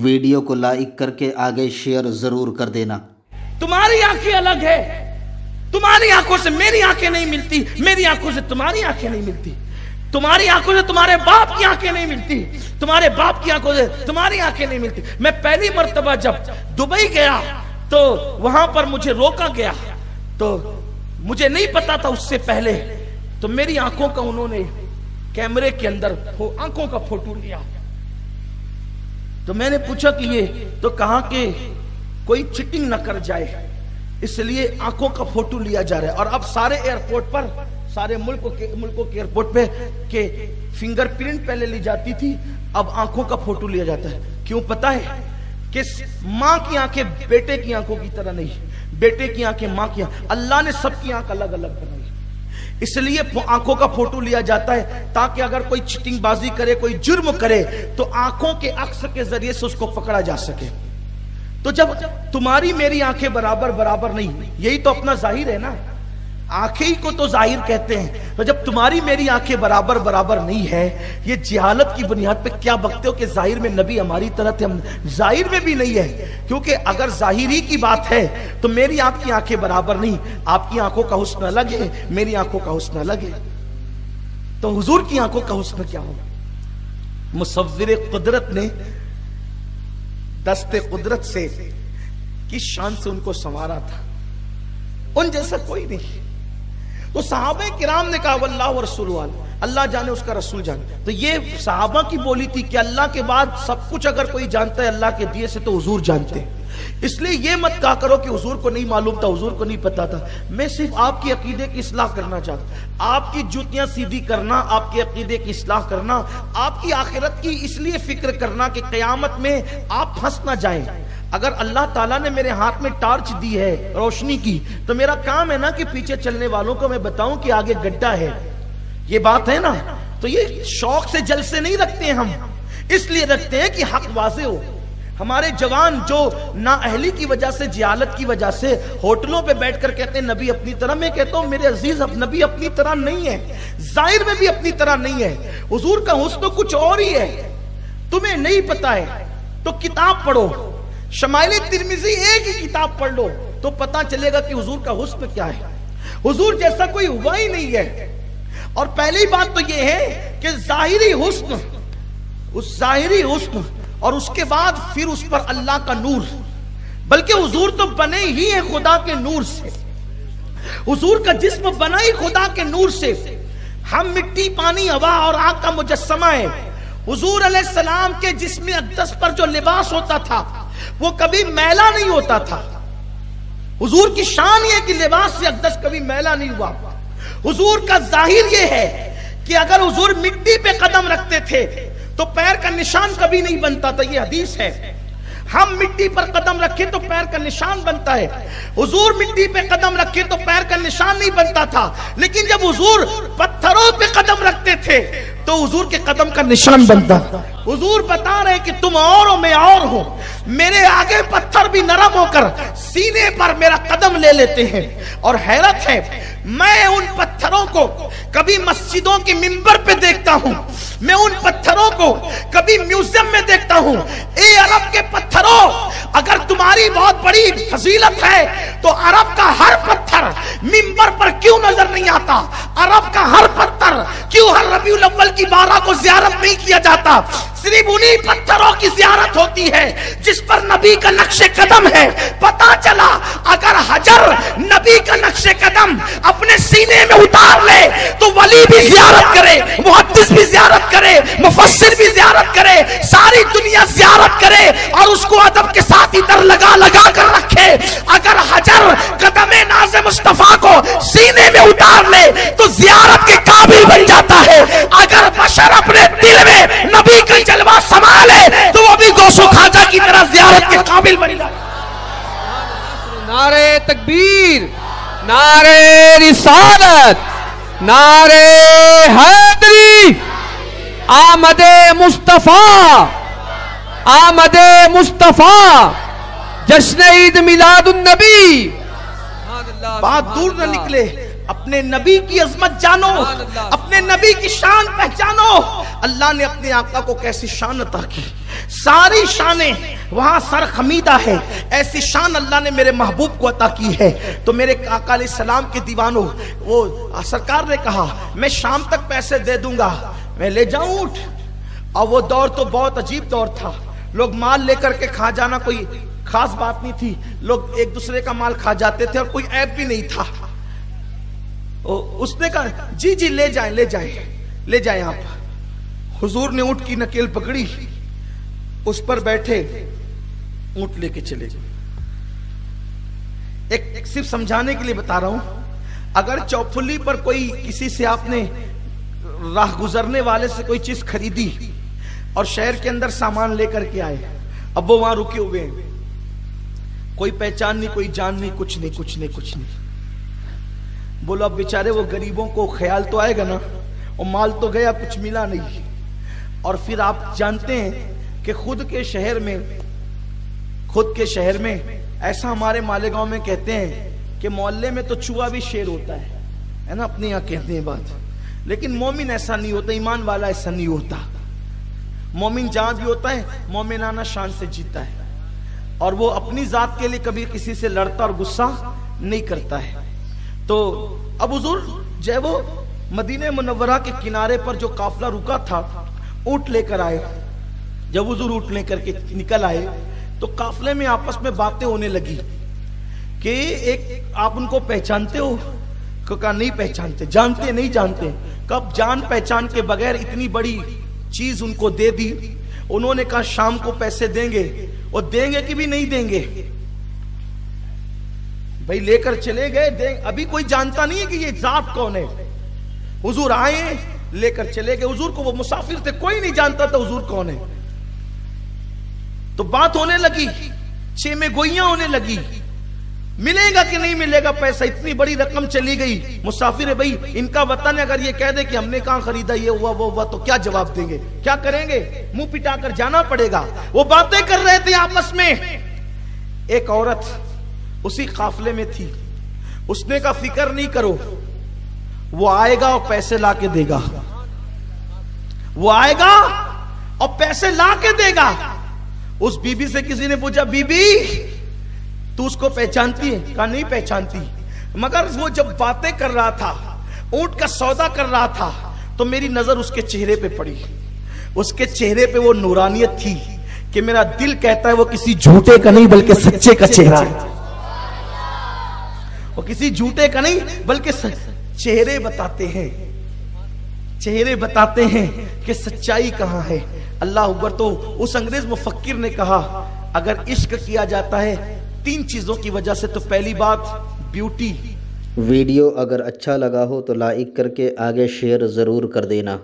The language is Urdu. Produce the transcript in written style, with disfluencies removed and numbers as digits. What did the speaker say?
ویڈیو کو لائک کر کے آگے شیئر ضرور کر دینا۔ تمہاری آنکھیں الگ ہے، تمہاری آنکھوں سے میری آنکھیں نہیں ملتی، میری آنکھوں سے تمہاری آنکھیں نہیں ملتی، تمہاری آنکھوں سے تمہارے باپ کی آنکھیں نہیں ملتی، تمہارے باپ کی آنکھوں سے تمہاری آنکھیں نہیں ملتی۔ میں پہلی مرتبہ جب دبئی گیا تو وہاں پر مجھے روکا گیا، تو مجھے نہیں پتا تھا اس سے پہلے، تو میری آنکھوں کا انہوں نے کیمرے کے اندر آنکھوں کا فوٹو لیا، تو میں نے پوچھا کہ یہ تو کہا کہ کوئی چیٹنگ نہ کر جائے اس لیے آنکھوں کا فوٹو لیا جا رہا ہے۔ اور اب سارے ایئرپورٹ پر، سارے ملکوں کے ایئرپورٹ پہ کہ فنگر پرنٹ پہلے لی جاتی تھی، اب آنکھوں کا فوٹو لیا جاتا ہے۔ کیوں پتا ہے کہ ماں کی آنکھیں بیٹے کی آنکھوں کی طرح نہیں، بیٹے کی آنکھیں ماں کی آنکھ، اللہ نے سب کی آنکھ الگ الگ بنائی، اس لیے آنکھوں کا فوٹو لیا جاتا ہے تاکہ اگر کوئی چیٹنگ بازی کرے، کوئی جرم کرے تو آنکھوں کے عکس کے ذریعے سے اس کو پکڑا جا سکے۔ تو جب تمہاری میری آنکھیں برابر نہیں، یہی تو اپنا ظاہر ہے نا، آنکھیں کو تو ظاہر کہتے ہیں، تو جب تمہاری میری آنکھیں برابر نہیں ہے، یہ جہالت کی بنیاد پہ کیا بکتے ہو کہ ظاہر میں نبی ہماری طرح تھے، ہم ظاہر میں بھی نہیں ہے، کیونکہ اگر ظاہری کی بات ہے تو میری آپ کی آنکھیں برابر نہیں، آپ کی آنکھوں کا حسن الگ ہے، میری آنکھوں کا حسن الگ ہے، تو حضور کی آنکھوں کا حسن کیا ہوگا؟ مصور قدرت نے دست قدرت سے کس شان سے ان کو سنوارا تھا، ان جیسا کوئی نہیں۔ تو صحابہ کرام نے کہا واللہ ورسولہ عالم، اللہ جانے اس کا رسول جانے، تو یہ صحابہ کی بولی تھی کہ اللہ کے بعد سب کچھ اگر کوئی جانتا ہے اللہ کے دیے سے تو حضور جانتے ہیں، اس لیے یہ مت کہا کرو کہ حضور کو نہیں معلوم تھا، حضور کو نہیں پتا تھا۔ میں صرف آپ کی عقیدے کی اصلاح کرنا چاہتا ہوں، آپ کی جوتیاں سیدھی کرنا، آپ کے عقیدے کی اصلاح کرنا، آپ کی آخرت کی اس لیے فکر کرنا کہ قیامت میں آپ پھنس نہ جائیں۔ اگر اللہ تعالیٰ نے میرے ہاتھ میں ٹارچ دی ہے روشنی کی، تو میرا کام ہے نا کہ پیچھے چلنے والوں کو میں بتاؤں کہ آگے گڈھا ہے، یہ بات ہے نا۔ تو یہ شوق سے جلسے نہیں رکھتے ہیں ہم، اس لیے رکھتے ہیں کہ حق واضح ہو۔ ہمارے جوان جو نااہلی کی وجہ سے، جہالت کی وجہ سے ہوٹلوں پہ بیٹھ کر کہتے ہیں نبی اپنی طرح، میں کہتا ہوں میرے عزیز نبی اپنی طرح نہیں ہے، ظاہر میں بھی اپنی طرح نہیں ہے، حضور کا حسن تو کچھ اور ہی ہے، تمہیں نہیں پتا ہے تو کتاب پڑھو، شمائل ترمذی ایک ہی کتاب پڑھ لو تو پتا چلے گا کہ حضور کا حسن کیا ہے، حضور جیسا کوئی ہوا ہی نہیں ہے۔ اور پہلی بات تو یہ ہے کہ ظاہری حسن، اس ظاہری حسن اور اس کے بعد پھر اس پر اللہ کا نور، بلکہ حضور تو بنے ہی ہیں خدا کے نور سے، حضور کا جسم بنا ہی خدا کے نور سے، ہم مٹی پانی ہوا اور آگ کا مجسمہ ہے۔ حضور علیہ السلام کے جسم اقدس پر جو لباس ہوتا تھا وہ کبھی میلا نہیں ہوتا تھا، حضور کی شان یہ کہ لباس سے اقدس کبھی میلا نہیں ہوا۔ حضور کا ظاہر یہ ہے کہ اگر حضور مٹی پہ قدم رکھتے تھے تو پیر کا نشان کبھی نہیں بنتا تھا، یہ حدیث ہے، ہم مٹی پر قدم رکھے تو پیر کا نشان بنتا ہے، حضور مٹی پہ قدم رکھے تو پیر کا نشان نہیں بنتا تھا، لیکن جب حضور پتھروں پہ قدم رکھتے تھے تو حضور کے قدم کا نشان بنتا تھا۔ حضور بتا رہے کہ تم اور ہو میں اور ہوں، میرے آگے پتھر بھی نرم ہو کر سینے پر میرا قدم لے لیتے ہیں، اور حیرت ہے میں ان پتھروں کو کبھی مسجدوں کے منبر پہ دیکھتا ہوں، میں ان پتھروں کو کبھی میوزیم میں دیکھتا ہوں۔ اے عرب کے پتھروں، اگر تمہاری بہت بڑی فضیلت ہے تو عرب کا ہر پتھر منبر پر کیوں نظر نہیں آتا؟ عرب کا ہر پتھر کیوں ہر ربیع الاول کی 12 کو زیارت نہیں کیا جاتا؟ صرف انہی پتھروں کی زیارت ہوتی ہے جس پر نبی کا نقش قدم ہے۔ پتا چلا اگر حجر نبی کا نقش قدم اپنے سینے میں اتار لے تو ولی بھی زیارت کرے، محدث بھی زیارت کرے، مفسر بھی زیارت کرے، ساری دنیا زیارت کرے اور اس کو ادب کے ساتھ ادھر لگا لگا کر رکھے۔ اگر حجر قدم ناز مصطفیٰ کو سینے میں اتار لے تو زیارت کے قابل بن جاتا ہے۔ اگر بشر اپنے دل میں نبی کا جلوہ سما لے تو وہ بھی گوشو خواجہ کی طرح زیارت کے قابل بن جاتا ہے۔ نعرہ تکبیر، نعرہ رسالت، نعرہ حیدری، آمد مصطفیٰ، آمد مصطفیٰ، جشن عید میلاد النبی۔ بات دور نہ نکلے، اپنے نبی کی عظمت جانو، اپنے نبی کی شان پہچانو۔ اللہ نے اپنے آقا کو کیسی شان عطا کی، ساری شانیں وہاں سر خمیدہ ہے. ایسی شان اللہ نے میرے محبوب کو عطا کی ہے. تو میرے آقا علیہ السلام کے دیوانوں، وہ سرکار نے کہا میں شام تک پیسے دے دوں گا، میں لے جاؤں اٹھ. اور وہ دور تو بہت عجیب دور تھا. لوگ مال لے کر کے کھا جانا کوئی خاص بات نہیں تھی. لوگ ایک دوسرے کا مال کھا جاتے تھے اور کوئی عیب بھی نہیں تھا. اس نے کہا جی جی لے جائیں لے جائیں لے جائیں آپ. حضور نے اونٹ کی نکیل پکڑی، اس پر بیٹھے، اونٹ لے کے چلے گئے. ایک صرف سمجھانے کے لیے بتا رہا ہوں، اگر چوپلی پر کوئی کسی سے آپ نے راہ گزرنے والے سے کوئی چیز خریدی اور شہر کے اندر سامان لے کر کے آئے، اب وہ وہاں رکے ہوئے ہیں، کوئی پہچان نہیں، کوئی جان نہیں، کچھ نہیں کچھ نہیں کچھ نہیں. بولو اب بیچارے وہ غریبوں کو خیال تو آئے گا نا، وہ مال تو گیا، کچھ ملا نہیں. اور پھر آپ جانتے ہیں کہ خود کے شہر میں ایسا ہمارے مالیگاؤں میں کہتے ہیں کہ محلے میں تو چوہا بھی شیر ہوتا ہے نا، اپنے یہاں کہتے ہیں بات. لیکن مومن ایسا نہیں ہوتا، ایمان والا ایسا نہیں ہوتا. مومن جہاں بھی ہوتا ہے مومنانہ شان سے جیتا ہے، اور وہ اپنی ذات کے لیے کبھی کسی سے لڑتا اور غصہ نہیں کرتا ہے. تو اب حضور جب وہ مدینہ منورہ کے کنارے پر جو قافلہ رکا تھا، اونٹ لے کر آئے. جب حضور اونٹ لے کر کے نکل آئے تو قافلے میں آپس میں باتیں ہونے لگی کہ ایک آپ ان کو پہچانتے ہو؟ کہا نہیں پہچانتے. جانتے نہیں جانتے. کب جان پہچان کے بغیر اتنی بڑی چیز ان کو دے دی. انہوں نے کہا شام کو پیسے دیں گے. اور دیں گے کہ بھی نہیں دیں گے؟ بھائی لے کر چلے گئے، ابھی کوئی جانتا نہیں ہے کہ یہ ذات کون ہے. حضور آئے لے کر چلے گئے. حضور کو وہ مسافر تھے، کوئی نہیں جانتا تھا حضور کون ہے. تو بات ہونے لگی، چھ میں گوئیاں ہونے لگی، ملے گا کہ نہیں ملے گا پیسہ. اتنی بڑی رقم چلی گئی. مسافر ہے بھائی، ان کا وطن ہے، اگر یہ کہہ دے کہ ہم نے کہاں خریدا، یہ ہوا وہ ہوا، تو کیا جواب دیں گے؟ کیا کریں گے؟ منہ پٹا کر جانا پڑے گا. وہ باتیں کر رہے تھے آپس میں. ایک عورت اسی قافلے میں تھی. اس نے کہا فکر نہیں کرو، وہ آئے گا اور پیسے لا کے دے گا. وہ آئے گا اور پیسے لا کے دے گا. اس بی بی سے کسی نے پوچھا بی بی تو اس کو پہچانتی ہے؟ کہا نہیں پہچانتی. مگر وہ جب باتیں کر رہا تھا، اونٹ کا سودا کر رہا تھا، تو میری نظر اس کے چہرے پہ پڑی. اس کے چہرے پہ وہ نورانیت تھی کہ میرا دل کہتا ہے وہ کسی جھوٹے کا نہیں بلکہ سچے کا چہرہ ہے. وہ کسی جھوٹے کا نہیں بلکہ چہرے بتاتے ہیں، چہرے بتاتے ہیں کہ سچائی کہاں ہے. اللہ اکبر. تو اس انگریز مفکر نے کہا اگر عشق کیا جاتا ہے 3 چیزوں کی وجہ سے، تو پہلی بات بیوٹی. ویڈیو اگر اچھا لگا ہو تو لائک کر کے آگے شیئر ضرور کر دینا.